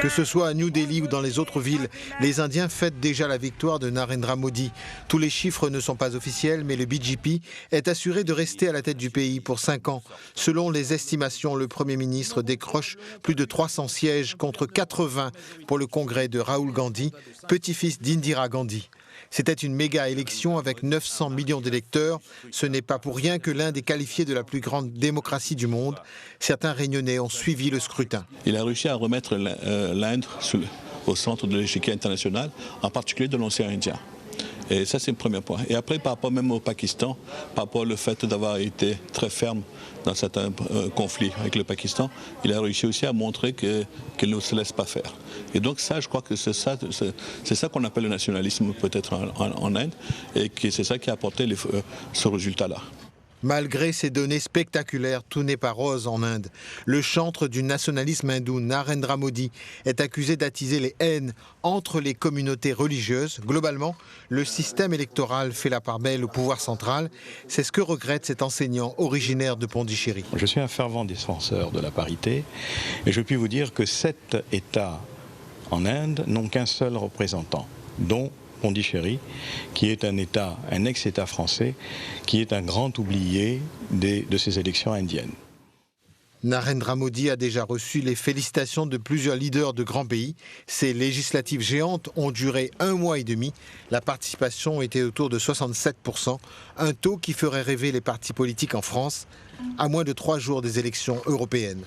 Que ce soit à New Delhi ou dans les autres villes, les Indiens fêtent déjà la victoire de Narendra Modi. Tous les chiffres ne sont pas officiels, mais le BJP est assuré de rester à la tête du pays pour 5 ans. Selon les estimations, le Premier ministre décroche plus de 300 sièges contre 80 pour le congrès de Rahul Gandhi, petit-fils d'Indira Gandhi. C'était une méga élection avec 900 millions d'électeurs. Ce n'est pas pour rien que l'Inde est qualifiée de la plus grande démocratie du monde. Certains Réunionnais ont suivi le scrutin. Il a réussi à remettre l'Inde au centre de l'échiquier international, en particulier de l'océan Indien. Et ça, c'est le premier point. Et après, par rapport même au Pakistan, par rapport au fait d'avoir été très ferme dans certains conflits avec le Pakistan, il a réussi aussi à montrer qu'il ne se laisse pas faire. Et donc ça, je crois que c'est ça qu'on appelle le nationalisme peut-être en Inde, et c'est ça qui a apporté ce résultat-là. Malgré ces données spectaculaires, tout n'est pas rose en Inde. Le chantre du nationalisme hindou, Narendra Modi, est accusé d'attiser les haines entre les communautés religieuses. Globalement, le système électoral fait la part belle au pouvoir central. C'est ce que regrette cet enseignant originaire de Pondichéry. Je suis un fervent défenseur de la parité et je puis vous dire que 7 États en Inde n'ont qu'un seul représentant, dont Pondichéry, qui est un ex-État français, qui est un grand oublié de ces élections indiennes. Narendra Modi a déjà reçu les félicitations de plusieurs leaders de grands pays. Ces législatives géantes ont duré 1 mois et demi. La participation était autour de 67%, un taux qui ferait rêver les partis politiques en France, à moins de 3 jours des élections européennes.